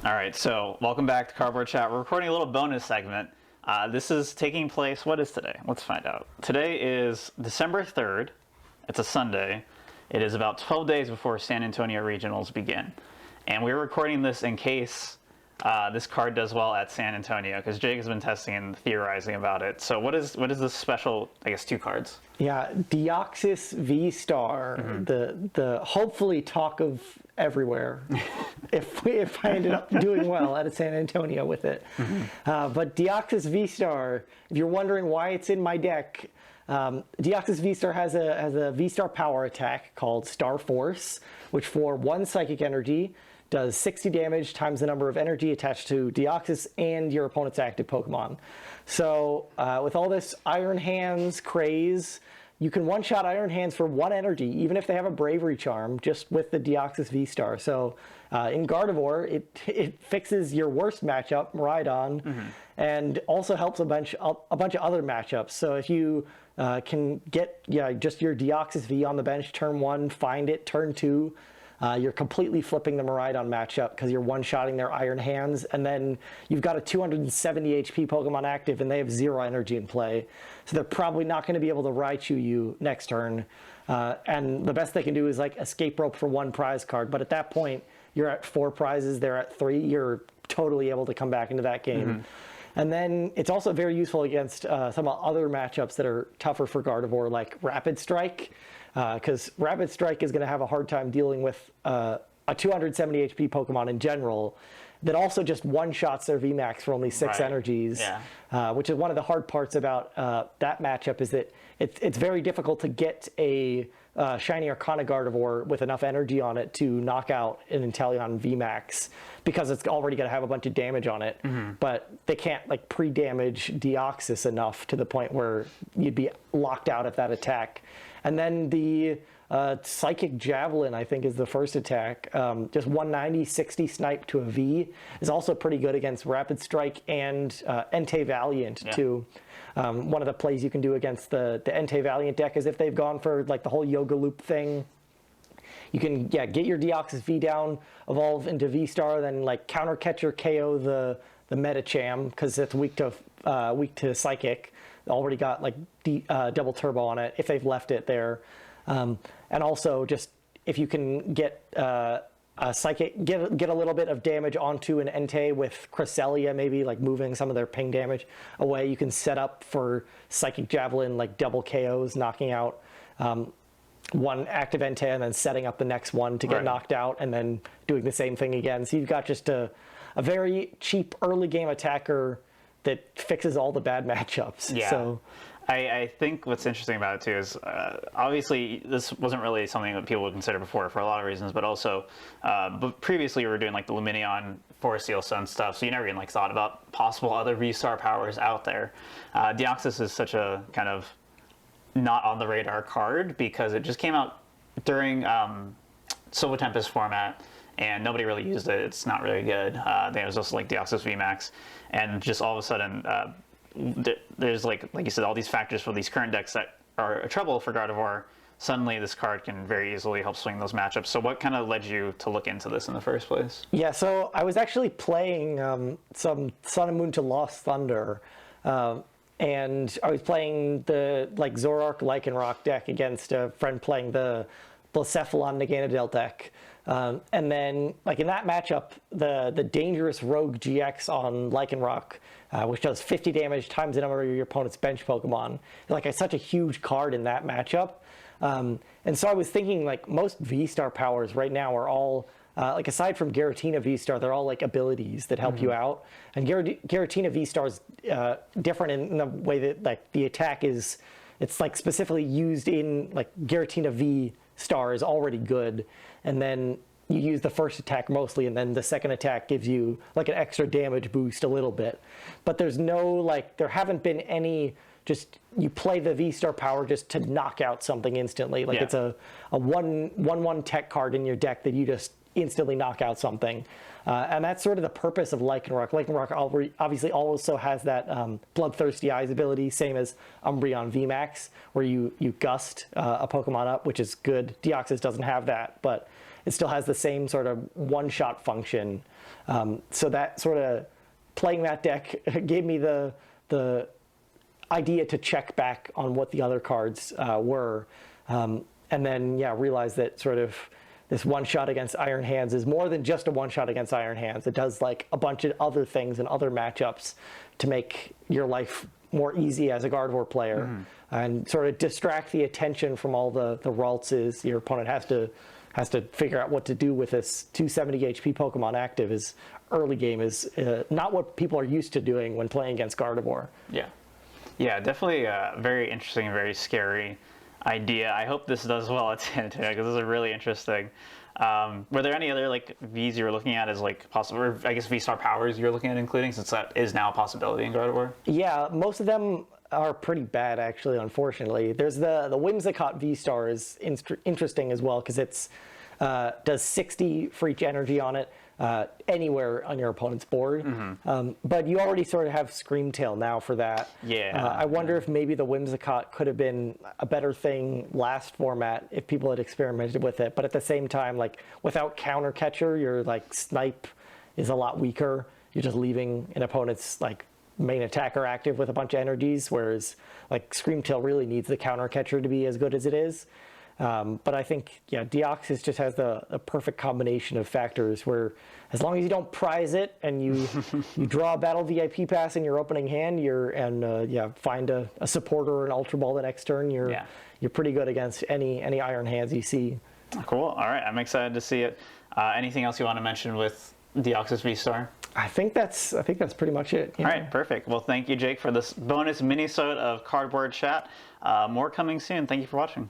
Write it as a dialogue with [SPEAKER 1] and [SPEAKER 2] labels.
[SPEAKER 1] All right, so welcome back to Cardboard Chat. We're recording a little bonus segment. This is taking place, what is today? Let's find out. Today is December 3rd. It's a Sunday. It is about 12 days before San Antonio Regionals begin. And we're recording this in case this card does well at San Antonio, because Jake has been testing and theorizing about it. So what is this special, I guess, two cards?
[SPEAKER 2] Yeah, Deoxys VSTAR, the hopefully talk of everywhere, if I ended up doing well at San Antonio with it. But Deoxys VSTAR, if you're wondering why it's in my deck, Deoxys VSTAR has a VSTAR power attack called Star Force, which for 1 psychic energy does 60 damage times the number of energy attached to Deoxys and your opponent's active Pokemon. So with all this Iron Hands craze, you can one-shot Iron Hands for 1 energy, even if they have a Bravery Charm, just with the Deoxys V-Star. So in Gardevoir, it fixes your worst matchup, Miraidon, and also helps a bunch of other matchups. So if you can get just your Deoxys V on the bench turn 1, find it turn 2, you're completely flipping the Miraidon matchup because you're one-shotting their Iron Hands, and then you've got a 270 HP Pokemon active, and they have 0 energy in play. So they're probably not going to be able to Raichu you next turn. And the best they can do is like Escape Rope for 1 prize card. But at that point, you're at 4 prizes, they're at 3. You're totally able to come back into that game. And then it's also very useful against some other matchups that are tougher for Gardevoir, like Rapid Strike. Because Rapid Strike is going to have a hard time dealing with a 270 HP Pokemon in general that also just one-shots their VMAX for only 6 energies, which is one of the hard parts about that matchup, is that it's very difficult to get a Shiny Arcana Gardevoir with enough energy on it to knock out an Inteleon VMAX, because it's already going to have a bunch of damage on it, but they can't like pre-damage Deoxys enough to the point where you'd be locked out of that attack. And then the Psychic Javelin, I think, is the first attack. Just 190, 60 snipe to a V is also pretty good against Rapid Strike and Entei Valiant, too. One of the plays you can do against the Entei Valiant deck is if they've gone for like the whole Yoga Loop thing, you can get your Deoxys V down, evolve into V-Star, then like counter catcher KO the Medicham, because it's weak to Psychic. Already got like double turbo on it if they've left it there, and also just if you can get a Psychic, get a little bit of damage onto an Entei with Cresselia, maybe like moving some of their ping damage away, you can set up for Psychic Javelin, like double KOs, knocking out one active Entei and then setting up the next one to get knocked out, and then doing the same thing again. So you've got just a very cheap early game attacker that fixes all the bad matchups.
[SPEAKER 1] Yeah.
[SPEAKER 2] So
[SPEAKER 1] I think what's interesting about it too is obviously this wasn't really something that people would consider before for a lot of reasons, but also but previously we were doing like the Lumineon, Forest Seal Sun stuff, so you never even like thought about possible other V-Star powers out there. Deoxys is such a kind of not on the radar card because it just came out during Silver Tempest format, and nobody really used it. It's not really good. It was just like Deoxys VMAX, and just all of a sudden, there's like you said, all these factors for these current decks that are a trouble for Gardevoir. Suddenly, this card can very easily help swing those matchups. So, what kind of led you to look into this in the first place?
[SPEAKER 2] Yeah, so I was actually playing some Sun and Moon to Lost Thunder, and I was playing the like Zoroark Lycanroc deck against a friend playing the Blacephalon Naganadel deck. And then, like in that matchup, the dangerous Rogue GX on Lycanroc, which does 50 damage times the number of your opponent's bench Pokemon, like such a huge card in that matchup. And so I was thinking, like, most V-Star powers right now are all, like aside from Giratina V-Star, they're all like abilities that help you out. And Giratina V-Star is different in the way that like the attack is, it's like specifically used in like Giratina V-Star is already good. And then you use the first attack mostly, and then the second attack gives you like an extra damage boost a little bit. But there's no, like, there haven't been any, just you play the V-Star power just to knock out something instantly. Like it's a 1/1 tech card in your deck that you just instantly knock out something. And that's sort of the purpose of Lycanroc. Lycanroc obviously also has that Bloodthirsty Eyes ability, same as Umbreon VMAX, where you gust a Pokemon up, which is good. Deoxys doesn't have that, but it still has the same sort of one-shot function. So that sort of playing that deck gave me the idea to check back on what the other cards were, and then realize that sort of this one shot against Iron Hands is more than just a one shot against Iron Hands. It does like a bunch of other things and other matchups to make your life more easy as a Gardevoir player, and sort of distract the attention from all the Raltses. Your opponent has to figure out what to do with this 270 HP Pokemon active. Is early game is not what people are used to doing when playing against Gardevoir.
[SPEAKER 1] Yeah, definitely a very interesting and very scary idea. I hope this does well at San Antonio, because this is really interesting. Were there any other like Vs you were looking at as like possible, or I guess V-Star powers you're looking at including, since that is now a possibility in Gardevoir? Yeah,
[SPEAKER 2] most of them are pretty bad, actually, unfortunately. There's the Whimsicott V-Star is interesting as well, because it's does 60 for each energy on it, anywhere on your opponent's board. But you already sort of have Screamtail now for that. I wonder if maybe the Whimsicott could have been a better thing last format if people had experimented with it. But at the same time, like without Counter Catcher, your like Snipe is a lot weaker. You're just leaving an opponent's like main attacker active with a bunch of energies, whereas like Screamtail really needs the Counter Catcher to be as good as it is. But I think, Deoxys just has the perfect combination of factors where as long as you don't prize it and you draw a Battle VIP pass in your opening hand, find a supporter or an Ultra Ball the next turn, you're pretty good against any Iron Hands you see.
[SPEAKER 1] Cool. All right. I'm excited to see it. Anything else you want to mention with Deoxys V-Star?
[SPEAKER 2] I think that's pretty much it.
[SPEAKER 1] All right, perfect. Well, thank you, Jake, for this bonus mini-sode of Cardboard Chat. More coming soon. Thank you for watching.